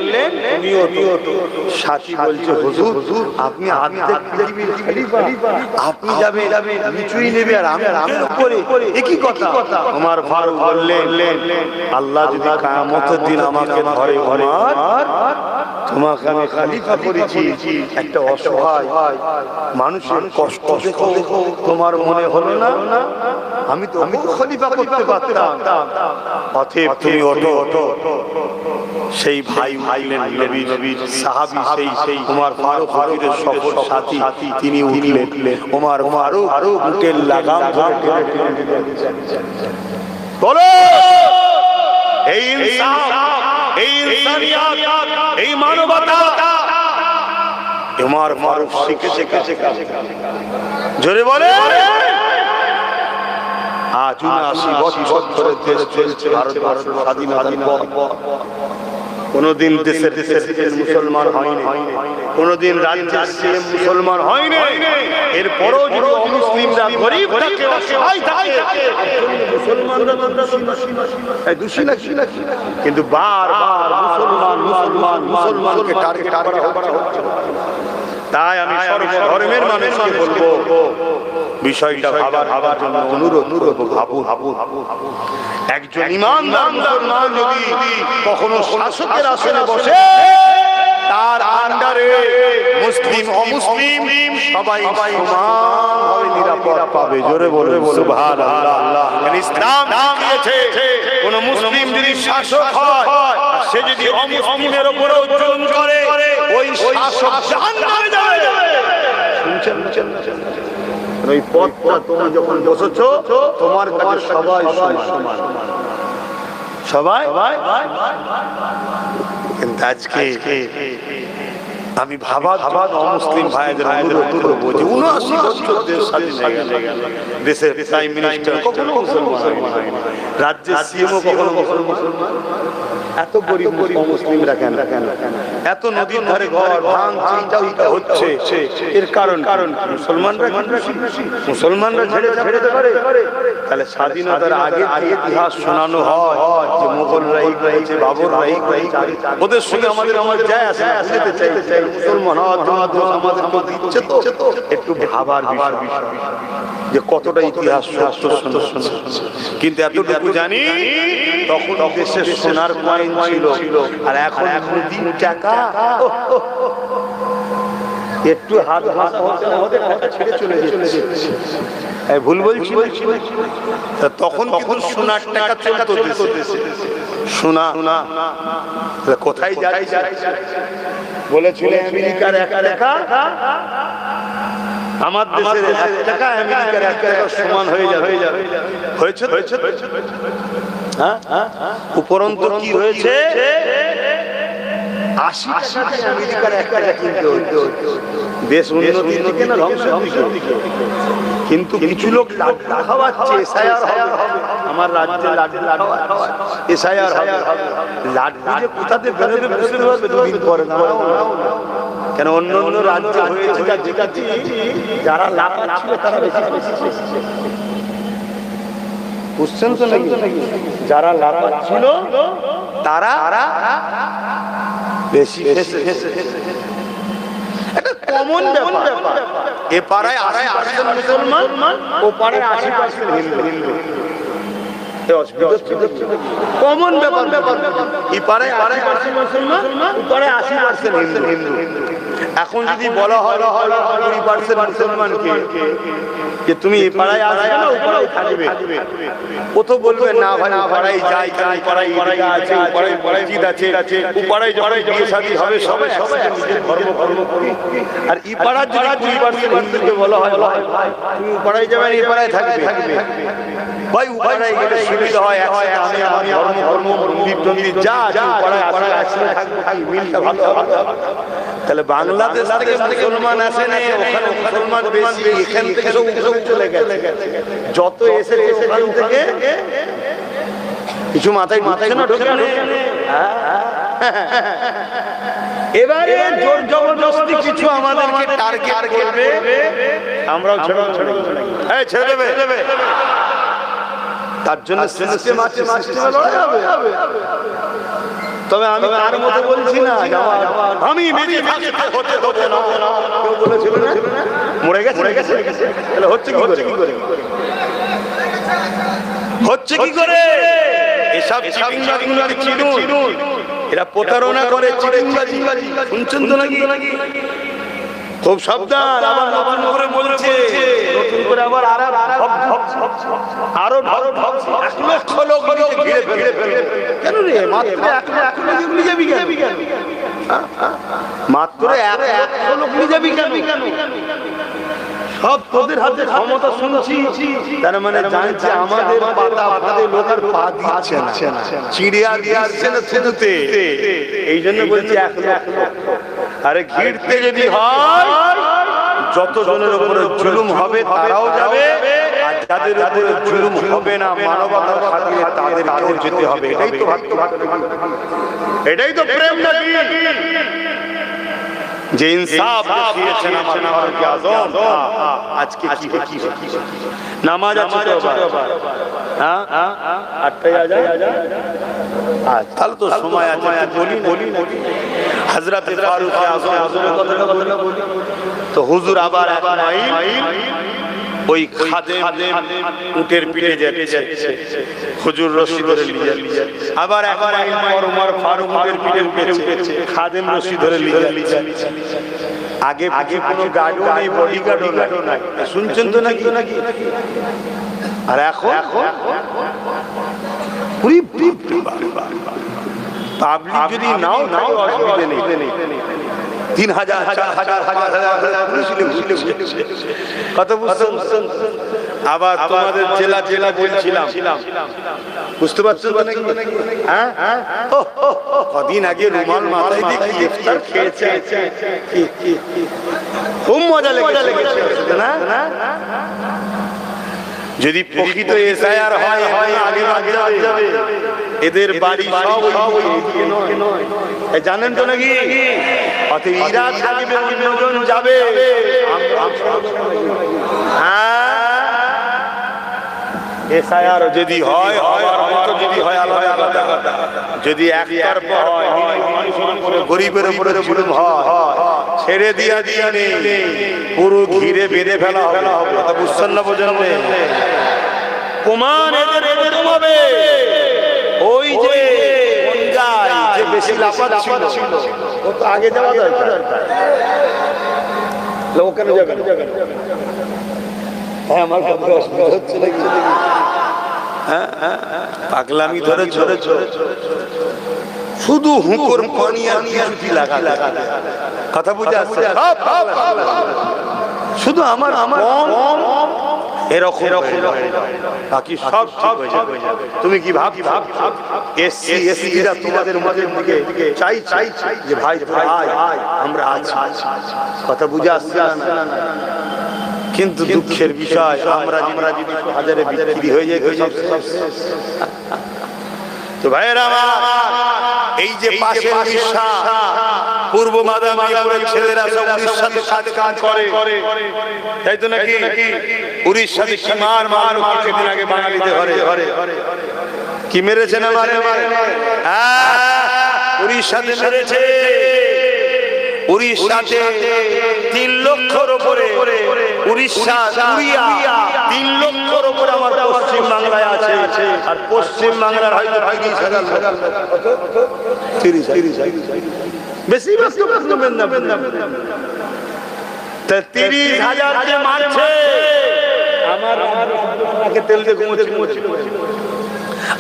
সাথী বলছে হুজুর আপনি অর্ধেক পৃথিবীর খলিফা আপনি যাবেন নিচুই নেবে আর আমি উপরে একই কথা ওমর ফারুক বললেন আল্লাহ যদি কিয়ামতের দিন আমাকে ধরে ওমর তোমাকে আমি খলিফা করেছি একটা অসহায় মানুষের কষ্ট দেখো তোমার মনে হলো না আমি তো খলিফা করতে পারতাম অতএব তুমি ওঠো সেই ভাই ভাইলেন নবীর সাহাবী সেই ওমর ফারুকের সফর সাথী তিনি উঠলেন ওমর ফারুক উটের লাগাম ধরে বলো এই ইনসাফ এই ইনসানিয়ত এই মানবতা ওমর ফারুক শিখেছে জোরে বলে আজ ৭৯ বছর ধরে দেশ চলছে ভারতবর্ষ স্বাধীনতার পর কোনদিন দেশের মুসলমান হয়নি কোনদিন রাজ্যের সিএম মুসলমান হয়নি এরপরও যদি অমুসলিমরা গরিব থাকে অসহায় থাকে মুসলমানরা দোষী নাকি কিন্তু বারবার মুসলমানকে টার্গেট করা হচ্ছে তাই আমি সর্বধর্মের মানুষকে বলবো বিষয়টা ভাবার জন্য অনুরোধ ভাবুন একজন ইমানদার মুসলমান যদি কখনো শাসকের আসনে বসে তার আন্ডারে মুসলিম অমুসলিম সবাই সমানভাবে নিরাপদ পাবে জোরে বলে সুবহানাল্লাহ ইসলাম দিয়েছে কোন মুসলিম যদি শাসক হয় সে যদি অমুসলিমের উপরে জুলুম করে ওই শাসক জাহান্নামে যাবে শুনছেন ওই পথটা তুমি যখন বসেছো তোমার কাছে সবাই কিন্তু আজকে আমি ভাবা অমুসলিম ভাইদের অনুরোধ করবো যে ৭৯ বছর দেশ স্বাধীন হয়ে গেল দেশের প্রাইম মিনিস্টার কখনো মুসলমান হয়নি রাজ্যের সিএমও কখনো মুসলমান এত গরিব মুসলিমরা কেন এত নদীর ধারে ঘর ভাঙচুর হচ্ছে এর কারণ মুসলমানরা ছেড়ে যেতে পারে তাহলে স্বাধীনতার আগে ইতিহাস শোনানো হয় যে মোগলরা এই করেছে বাবররা এই করেছে ওদের সঙ্গে আমাদের যায় আসে যেতে চাই মুসলমান আমাদের দিচ্ছে তো একটু ভাবার বিষয় যে কতটা ইতিহাস কিন্তু এতটুকু জানি তখন দেশে সোনার কয়েন ছিল আর এখন 3 টাকা একটু হাত ভাসা হতে ছেড়ে চলে যাচ্ছে ভুল বলছি তখন সোনার টাকা চলতো দেশে সোনা কোথায় যায় বলেছিল আমেরিকার 1 টাকা আমার দেশের 1 টাকা আমেরিকার 1 টাকা সমান হয়ে যাবে। হয়েছে হ্যাঁ, উপরন্তু কি হয়েছে? 80 টাকাতে আমেরিকার 1 টাকা কিনতে হতো। দেশ উন্নতির দিকে না ধ্বংসের দিকে? কিন্তু কিছু লোক লাড্ডু খাওয়াচ্ছে, এসআইআর হবে, আমার রাজ্যে লাড্ডু খাওয়াচ্ছে, এসআইআর হবে। লাড্ডু যে কোথাতে বেরোবে বুঝতে পারবে 2 দিন পরে, না কেন অন্য অন্য রাজ্যে হয়েছে যারা লাভ ছিল তারা বেশি বুঝছেন তো নাকি? যারা লাভ ছিল তারা বেশি একটা কমন ব্যাপার। এ পাড়ায় 80% মুসলমান, ও পাড়ায় 80% হিন্দু। কমন ব্যাপার। এই পাড়ায় 80% মুসলমান, ও পাড়ায় 80% হিন্দু। এখন যদি বলা হয় 20% মুসলমানকে যে তুমি এই পাড়ায় আসবে না ও পাড়ায় থাকবে, ও তো বলবে না ভাই ও পাড়ায় যাই, পাড়ায় আছে, ও পাড়ায় মসজিদ আছে, ও পাড়ায় যখন বিয়ে শাদী হবে সবাই নিজের ধর্ম করি। আর এই পাড়ার যদি 20% হিন্দুকে বলা হয় তুমি ও পাড়ায় যাবে, এই পাড়ায় থাকবে ভাই, ও পাড়ায় গেলে সুবিধা হয়, আমি আমার ধর্ম মন্দির যা আছে ও পাড়ায় আসলে থাকবো, মিলটা ভালো। তাহলে বাংলাদেশ থেকে মুসলমান আসে না, ওখানে মুসলমান বেশি, এখান থেকে সব চলে গেছে। যত এসেছে ওখান থেকে কিছু মাথায় না ঢোকে না। এবারে জোর জবরদস্তি কিছু আমাদেরকে টার্গেট করবে, আমরাও ছেড়ে দেবে। তার জন্য সিস্টেম আছে, সিস্টেমে লড়াই হবে। তবে আমি তার মতো বলছি না আমি বেঁচে থাকতে হতে দেব না। কেউ বলেছিল না মরে গেছে, তাহলে হচ্ছে কি করে? হচ্ছে কি করে? এসব চিটিংবাজিগুলোকে চিনুন, এরা প্রতারণা করে, চিটিংবাজি। শুনছেন তো নাকি? খুব সাবধান। আবার নতুন করে বলছে, নতুন করে আবার আরো 1 লক্ষ লোক ঘিরে ফেলে। কেন রে? মাত্র 1 লক্ষ লোক যাবি কেন? মাত্র 1 লক্ষ লোক যাবি কেন? সব তোদের হাতে ক্ষমতা শুনছি, তার মানে জানছে আমাদের পাতা ফাঁদে লোক আর পা দিচ্ছে না, চিড়িয়া দিচ্ছে না থুতুতে। এই জন্য বলছি 1 লক্ষ। আরে ঘিরতে যদি হয় যত জনের উপরে জুলুম হবে তারাও যাবে, আর যাদের উপরে জুলুম হবে না মানবতার খাতিরে তাদেরকেও যেতে হবে। এটাই তো প্রেম নাকি? যে ইনসাফ দেখিয়েছেন আমার ফারুক আযম। আজকে কি নামাজ আছে তো হ্যাঁ 8টায় আজান। আচ্ছা তাহলে তো সময় আছে, বলি না হযরত ফারুক আযম হুজুরের কথাটা বলি তো হুজুর আবার এক মাইল ওই খাদেম উটের পিঠে যাচ্ছে, হুজুর রশি ধরে নিয়ে যাচ্ছে। আবার এক মাইল পর ওমর ফারুক উটের পিঠে উঠেছে, খাদেম রশি ধরে নিয়ে যাচ্ছে। আগে কোনো গার্ডও নেই, বডিগার্ডও নাই। শুনছেন তো নাকি? আর এখন পাবলিক যদি নাও অসুবিধা নেই। 3000 4000 কত বুঝছেন? আবার তোমাদের জেলা বলছিলাম, বুঝতে পারছেন তো নাকি? হ্যাঁ কদিন আগে রুমাল মাথায় দিয়ে ইফতার খেয়েছে, খুব মজা লেগেছে না? যদি প্রকৃত এসআইআর হয় আগে যাবে। এদের বাড়ি সব নয়, জানেন তো নাকি? অতএব ইরা থাকবে, অন্যজন যাবে। এসআইআর যদি হয়, যদি হয় আলাদা, যদি একতরফা হয়, গরিবের উপরে জুলুম হয়, ছেড়ে দিয়া নেই, পুরো ঘিরে বেঁধে ফেলা হবে। বুঝছেন না? বোঝেন প্রমাণ এদের হবে। ওই যে বেশি লাফাত ছিল ও তো আগে যাওয়া দরকার। লোক কেন যাবে? হ্যাঁ আমার কথা হচ্ছে নাকি? পাগলামি ধরে শুধু হুকুর পানি আর কিছুটি লাগা কথা বুঝে আসছে শুধু আমার এরকম বাকি সব তুমি কি ভাব এসসিরা তোমাদের দিকে চাই যে ভাই আমরা আছি কথা বুঝে আসছে না কিন্তু দুঃখের বিষয় আমরা যদি হাজারে বিক্রি হয়ে যায় তো ভাইয়েরা আমার এই যে পাশের উড়িষ্যা পূর্ব মেদিনীপুরের ছেলেরা সব উড়িষ্যাতে কাজ করে তাই তো নাকি উড়িষ্যাতে সীমার মারলো কিছুদিন আগে বাঙালিদের ঘরে কি মেরেছে না মারে উড়িষ্যাতে মেরেছে উড়িষ্যাতে 3 লক্ষর উপরে উড়িষ্যা 3 লক্ষর উপরে আমার পশ্চিম বাংলায় আছে আর পশ্চিম বাংলার হয়তো 30,000 বেশি তা 30,000 যে মারছে আমার তেল দিয়ে ঘুমোচ্ছিল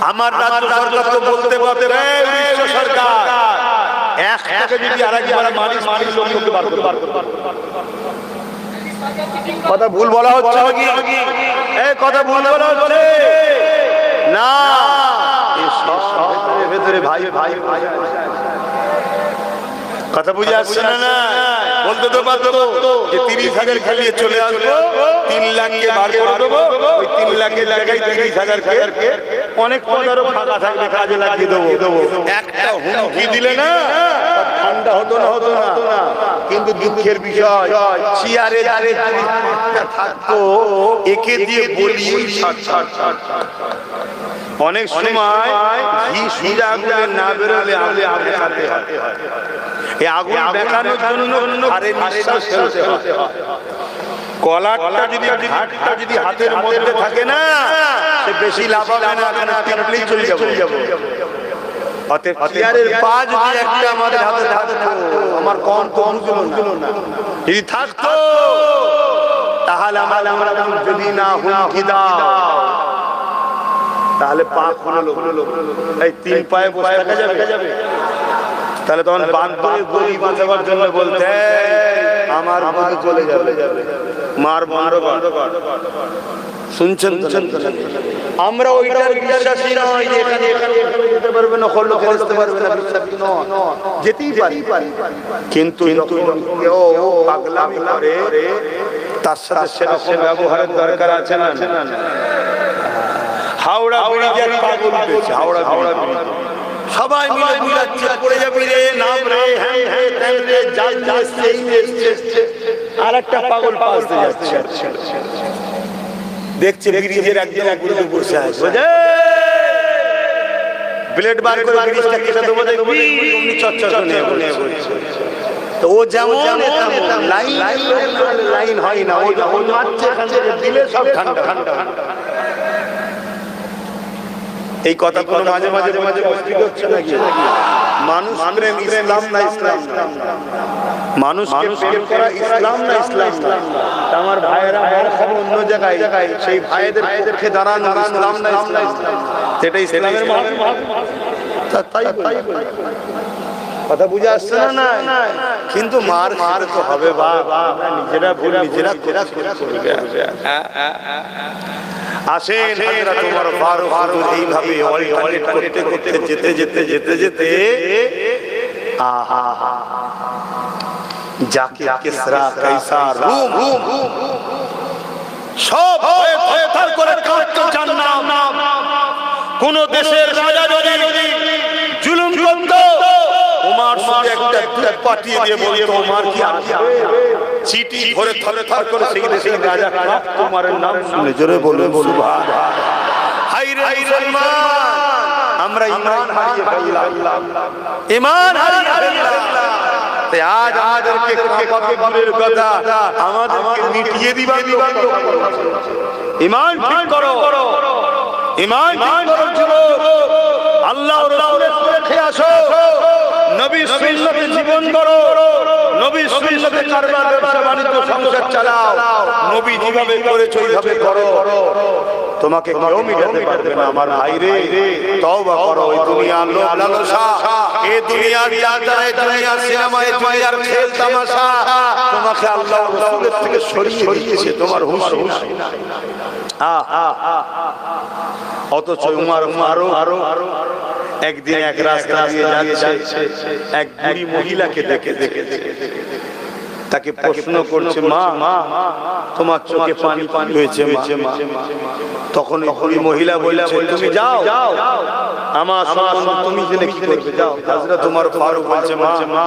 আমার রাজ্য সরকার তো বলতে সরকার এক টাকা যদি আরেকবার মারিস লোককে বার করতে কথা ভুল বলা হচ্ছে এই কথা ভুল বলা হচ্ছে না ভেতরে ভাই কথা বুঝে আসছে না বলতে তো পারতো যে 30,000 খেলিয়ে চলে আসবো 3 লাখকে বার করে দেবো ওই 3 লাখের জায়গায় 30,000 কে অনেক পদারও ফাঁকা থাকবে কাজে লাগিয়ে দেবো একটা হুমকি দিলে না ঠান্ডা হতো না কিন্তু দুঃখের বিষয় চেয়ারে থাকতো একে দিয়ে বলি অনেক সময় ঘি সুজা করে না বেরোলে আগুন খাতে হয় এই আগুন দেখানোর জন্য আরে নিঃশ্বাস ফেলতে হয় কলাটা যদি হাতের মধ্যে থাকে না সে বেশি লাভ হবে না এখানে টিপলেই চলে যাব অতএব চেয়ারের পা যদি একটা আমাদের হাতে থাকতো আমার কোন বুঝলো না যদি থাকতো তাহলে আমরা যদি না হুমকি দাও তাহলে পা খুললো এই 3 পায়ে বসে থাকা যাবে তাহলে তখন বাঁধবে গলি বাঁচাবার জন্য বলতে আমার বধূ চলে যাবে মার বন্ধ কর শুনছেন আমরা ওইটার বিশ্বাসী নই যে এখানে যেতে পারবে না খোললো খেলতে পারবে না বিশ্বাসী নয় যেতেই পারি কিন্তু কেউ পাগলামি করে তার সাথে সেরকম ব্যবহারের দরকার আছে না হাওড়া ব্রিজের পাগল পেয়েছে হাওড়া ব্রিজ সবাই মিলে বুঝাচ্ছে পড়ে যাবি রে নাম রে হ্যাঁ রে জাল সেই আর একটা পাগল পাশ দিয়ে যাচ্ছে দেখছে ব্রিজের একজন উপরে বসে আছে ব্লেড বার করে ব্রিজটা কেটে দেবো দেখবি অমনি চচ্চর নিয়ে বলছে তো ও যেমন লাইন হয় না ও যখন মারছে এখান থেকে দিলে সব ঠান্ডা এই কথা কোন মাঝে বুঝতে হচ্ছে নাকি মানুষ প্রেম ইসলাম না ইসলাম মানুষকে প্রেম করা ইসলাম না ইসলাম আমার ভাইয়েরা মার খাবে অন্য জায়গায় সেই ভাইদের পক্ষে দাঁড়ানো ইসলাম না ইসলাম সেটা ইসলামের তাই কথা বুঝে আসছে না কিন্তু মার তো হবে নিজেরা ভুল নিজেরা করবে আসেন হযরত ওমর ফারুক এইভাবে অল্টারনেট করতে যেতে আহা যাকে কিসরা কাইসার রুম সব ভয়ে থর করে কাঁপতো জান্নাত কোন দেশের রাজা যদি জুলুম করত ওমর শুধু একটা দূত পাঠিয়ে দিয়ে বলতো ওমর কি আসবে চিঠি ধরে থর করে সেই দেশের রাজা কাঁপতো ওমরের নাম শুনে জোরে বলুন সুবহানাল্লাহ হায় রে মুসলমান আমরা ঈমান হারিয়ে ফেললাম ঈমান হারিয়ে ফেললাম তে আজ আমাদেরকে কাঁপাবে দূরের কথা আমাদেরকে মিটিয়ে দিবার লোক ঈমান ঠিক করো ঈমান ঠিক করো যুবক আল্লাহ ও রাসূলের পথে আসো নবীর সুন্নতে জীবন গড়ো নবীর সুন্নতে কারবার ব্যবসা বাণিজ্য সংসার চালাও নবী যেভাবে করেছো ওইভাবে করো তোমাকে কেউ মিটাতে পারবে না আমার ভাই রে। তওবা করো। ওই দুনিয়ার লোভ লালসা, এই দুনিয়ার যাত্রা, এই দুনিয়ার সিনেমা, এই দুনিয়ার খেল তামাশা তোমাকে আল্লাহ রাসূলের থেকে সরিয়ে দিয়েছে, তোমার হুঁশ নাই। অথচ উমর ফারুক একদিন এক রাস্তা দিয়ে যাচ্ছে, এক বুড়ি মহিলাকে দেখে তাকে প্রশ্ন করছে, মা তোমার চোখে পানি পানি হয়েছে মা। তখন ওই মহিলা বলছে, তুমি যাও, আমার সম্বন্ধে তুমি জেনে কি করবে, যাও। হযরত ওমর ফারুক বলছে, মা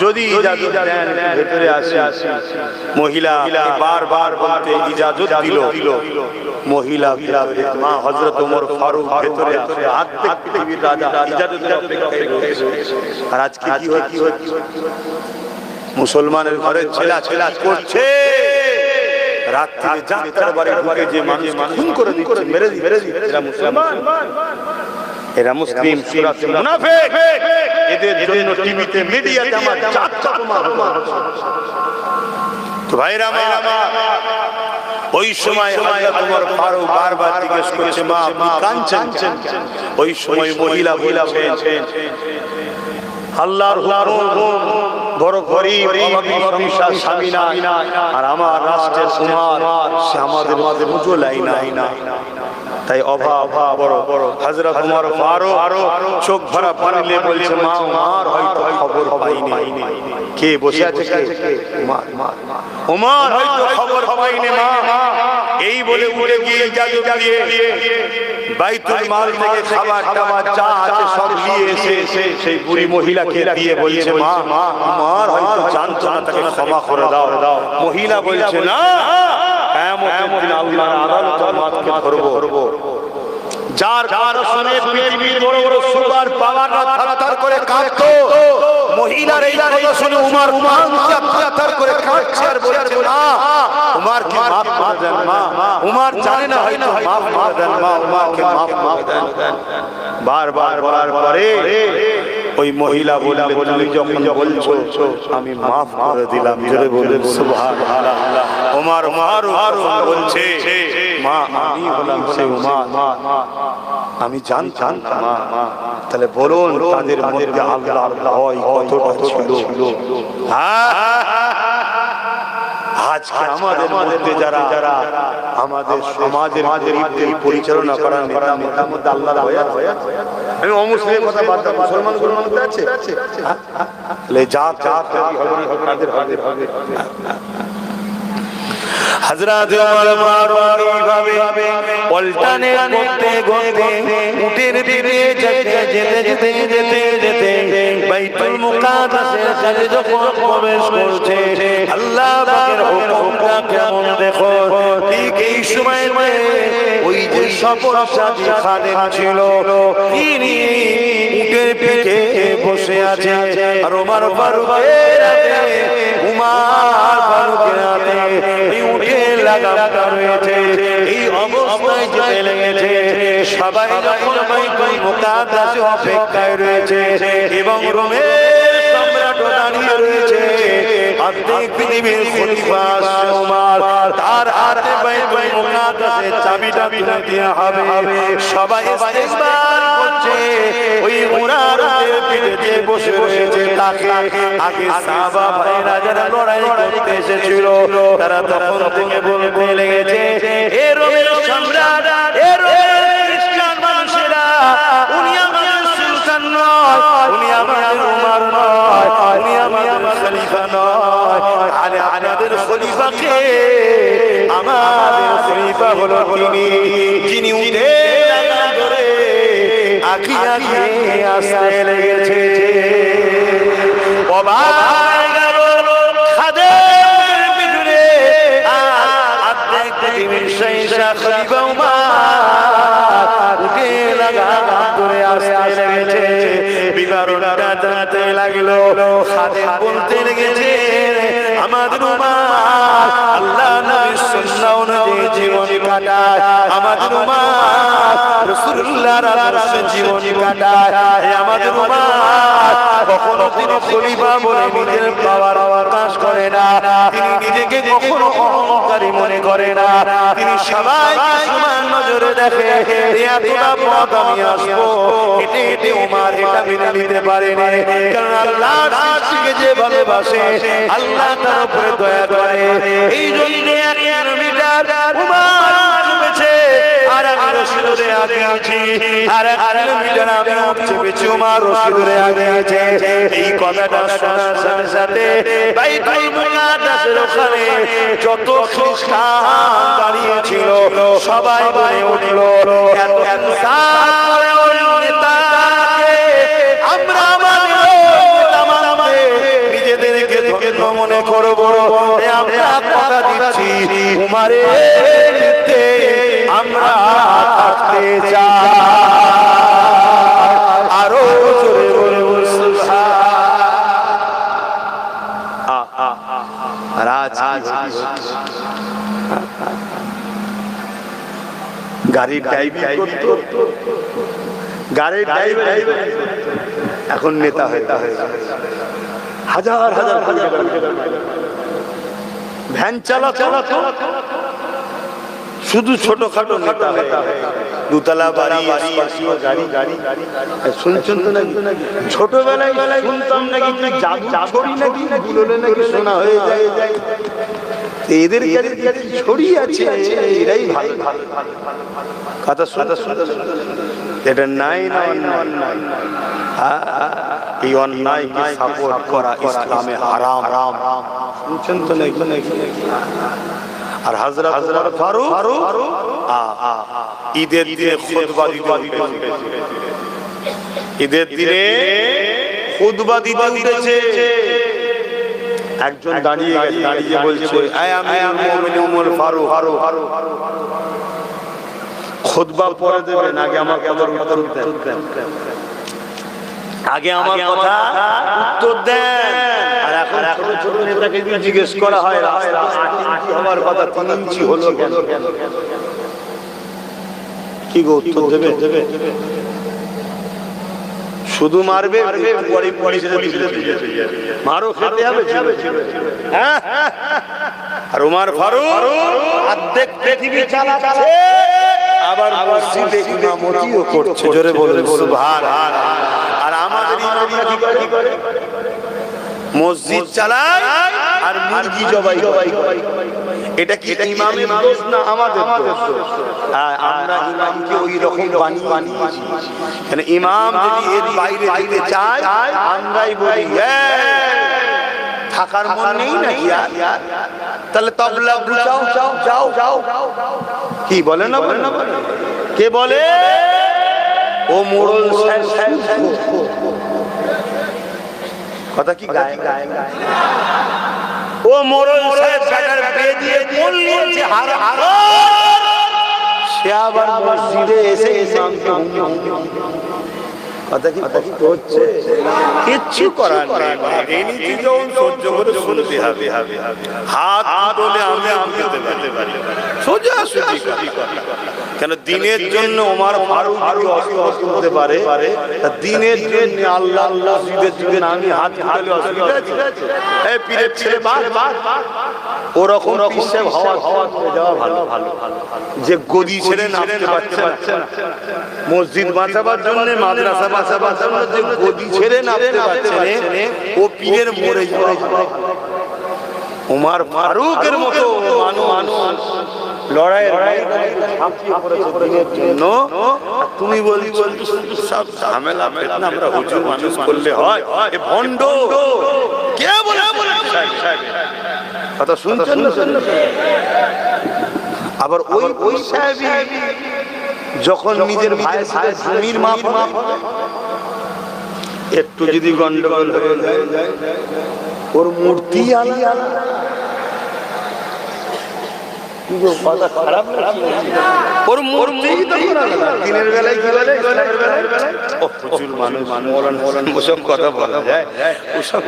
যদি ইজাজত দেন ভেতরে আসি। মহিলা বারবার বলতে ইজাজত দিল। মহিলা মা হযরত ওমর ফারুক ভেতরে আসে, আর্ধেক পৃথিবীর রাজা ইজাজতের অপেক্ষায় রয়েছে। আর আজকে কি হচ্ছে, মুসলমানের ঘরে ছেলা করছে, রাত্রে যাত্রার বাড়ি ঢুকে যে মানুষ খুন করে দিচ্ছে, মেরে দিচ্ছে, এরা মুসলমান, এরা মুসলিম, সূরাতে মুনাফিক। এদের জন্য টিভিতে মিডিয়াতে আমার যাত্রা তোমার তো ভাইরা আমার। ওই সময় হযরত ওমর ফারুক বারবার জিজ্ঞেস করেছে, মা আপনি কাঁদছেন? ওই সময় মহিলা বলছেন, আল্লাহর হুকুম, বড় গরীব অভাবী সংসার, স্বামী নাই, আর আমার রাষ্ট্রের কুমার সে আমাদের মাঝে বুঝো লাই না, তাই অভাব বড়। হযরত ওমর ফারুক চোখ ভরা পানি নিয়ে বলছে, মা আমার হয়তো খবর পাইনি। কে বসে আছে? ওমর হয়তো খবর পাইনি মা। এই বলে উঠে গিয়ে ইজাজত দিয়ে বাইতুল মাল থেকে খাবার টাবার যা আছে সব নিয়ে এসে সেই বুড়ি মহিলাকে দিয়ে বলছে, মা আমার হয়তো জানতো না, তাকে ক্ষমা করে দাও। মহিলা বলছে, না, কিয়ামতের দিন আল্লাহর আদালতে মাকে ধরবো। যার কথা শুনে পৃথিবীর বড় বড় সুপার পাওয়াররা থারথার করে কাঁপতো, মহিলার এই কথা শুনে উমর থারথার করে কাঁপছে আর বলছে, না উমর কে মাফ করে দেন মা। উমর জানে না হয়তো মাফ করে দেন মা, উমরকে মাফ করে দেন। বারবার বলার পরে ওই মহিলা বললেন, তুমি যখন বলছো আমি মাফ করে দিলাম। জোরে বলেন সুবহানাল্লাহ। ওমর বলছে, মা আমি হলাম সেই উমর, আমি জানতাম মা। তাহলে বলুন তাদের মধ্যে আল্লাহর ভয় কতটা ছিল। আজকে আমাদের মধ্যে যারা আমাদের সমাজের পরিচালনা করার নেতার মধ্যে আল্লাহর ভয় আছে? আমি অমুসলিমের কথা বাদ দাও, মুসলমানগুলোর মধ্যে আছে? যা হবে। হযরত ওমর ফারুক এইভাবে পল্টানে করতে উটের দিকে যেতে বাইতুল মুকাদ্দাসের কাছে যখন প্রবেশ করছে, আল্লাহ পাকের হুকুমটা কেমন দেখো। ঠিক এই সময় ওই যে সফর সাথী খাদেম ছিল, তিনি উটের পিঠে বসে আছে, আর ওমর ফারুকের হাতে লাগামটা রয়েছে। এই অবস্থায় যেতে লেগেছে, সবাই যখন বাইতুল মুকাদ্দাসে অপেক্ষায় রয়েছে এবং রোমের সম্রাট দাঁড়িয়ে রয়েছে, অর্ধেক পৃথিবীর খলিফা ওমর, তার হাতে বাইতুল মুকাদ্দাসের চাবিটা তুলে দেওয়া হবে। সবাই ইস্তেকবার করছে। ওই উনারের পিঠে বসে রয়েছে তাকে আগে সাহাবা ভাইরা যারা লড়াই করতে এসেছিল, তারা তখন থেকে বলতে লেগেছে, এ রোমের সম্রাট, এ রোমের খ্রিস্টান মানুষেরা, উনি আমাদের সুলতান নয়, উনি আমাদের উমর নয়, উনি আমাদের খলিফা নয়। আরে আমাদের খলিফাকে, আমাদের খলিফা হলো তিনি, যিনি উঠে ধরে আঁকিয়ে আসতে লেগেছে। বলতে লেগেছে, আমাদের আল্লাহ নবীর সুন্নাহ অনুযায়ী জীবন কাটায়, আমাদের উম্মত রাসূলুল্লাহর আদর্শে জীবন কাটায়। আমাদের উম্মত কখনো তিনি খলিফা বলে নিজের পাওয়ার প্রকাশ করে না, তিনি নিজেকে কখনো অহংকারী মনে করে না, তিনি সবাইকে সমান নজরে দেখে। এতটা পথ আমি আসবো, হেঁটে হেঁটে উমার এটা মেনে নিতে পারেনি, কারণ আল্লাহ সৃষ্টিকে যে ভালোবাসে আল্লাহ তার উপরে দয়া করে। এই জন্য 1 কিলোমিটার উমার চলেছে, আর আমি রসুলের আগে আছি, আর 1 কিলোমিটার আমি চেপেছি, উমার রসুলের আগে আছে। এই কথাটা শোনার সাথে সাথে বাইতুল মুকাদ্দাসের ওখানে যত খ্রিস্টান দাঁড়িয়ে ছিল সবাই বলে উঠল, এত সারে ওই নেতাকে আমরা নিজেদেরকে ধন্য মনে করব। আমরা কথা দিচ্ছি উমারের বিরুদ্ধে আমরা থাকতে চাই। আরো জোরে বলবো গাড়ির ড্রাইভিং করতো, গাড়ির ড্রাইভার এখন নেতা হয়ে হাজার হাজার ভ্যান চালাতো, শুধু ছোটখাটো নেতা হয়ে দুতলা বাড়ি গাড়ি। শুনছেন তো নাকি? ছোটবেলায় শুনতাম নাকি ছড়ি নাকি বুললে নাকি শোনা হয়ে যায়, এদের ছড়ি আছে, এরাই ভালো কথা শুনতে শুনতে এটা নাই না অন্যায়। এই অন্যায়কে সাপোর্ট করা ইসলামে হারাম। শুনছেন তো নাকি? আর হযরত ওমর ফারুক ঈদের দিনে খুতবা দিতে, ঈদের দিনে খুতবা দিতে উঠেছে। একজন দাঁড়িয়ে বলছে, আয় আমিরুল মুমিনিন ওমর ফারুক, খুতবা পড়ে দেবেন, আগে আমার কথার উত্তর দেন, আগে আমার কথা উত্তর দেন। আর এখন ছোট ছোট নেতাকে জিজ্ঞেস করা হয় আমার কথা 3 ইঞ্চি হলো কেন? কি গো উত্তর দেবে? শুধু মারবে, মারও খেতে হবে। আর ওমর ফারুক অর্ধেক পৃথিবী চালাচ্ছে, আবার মসজিদে ইমামতিও করছে। জোরে বলুন সুবহানাল্লাহ। আর আমাদের ইমামরা কি করে? মসজিদ চালায় আর মুরগি জবাই করে। এটা কি ইমামের দোষ না আমাদের দোষ? আমরা ইমামকে ওই রকম বানিয়েছি, মানে ইমাম যদি এর বাইরে যেতে চায় আমরাই বলি থাকার মন নেই নাকি? তাহলে তবলা যাও কি বলে না? কে বলে? ও মোড়ল কথা কি গায়? ও মোড়ল সাহেব গাটার বিয়ে দিয়ে কোন নিয়েছে সে আবার মসজিদে এসে ইমামকে কথা কি হচ্ছে? কিচ্ছু করার নেই, এই নীতি যখন সহ্য করে শুনতে হবে। হাত তোলে আমি যেতে পারি সোজা কেন? দিনের জন্য ওমর ফারুক যদি অস্ত্র হতে পারে, দিনের জন্য আল্লাহ মসজিদের জন্য আমি হাত তুলে অসুবিধা আছে? এই পীরের ছেলে ওরকম পিসেব হওয়া যাওয়া ভালো, যে গদি ছেড়ে নামতে পারছে না, মসজিদ বাঁচাবার জন্য, মাদ্রাসা বাঁচাবার জন্য যে গদি ছেড়ে নামতে পারছে না, ও পীরের মরে যাওয়া। ওমর ফারুকের মতো মানুষ লড়াইয়ের জন্য তুমি বলি সব ঝামেলা আমরা হুজুর মানুষ করলে হয়? এ ভণ্ড কে বলে? কথা শুনছেন? আবার ওই সাহেবই যখন নিজের ভাইয়ের সাথে জমির মাপ একটু যদি গন্ডগোল হয়ে যায়, ওর মূর্তি আলাদা। ওর মূর্তি দিনের বেলায় কি বলে? প্রচুর মানুষ ওসব কথা বলা যায়, ওসব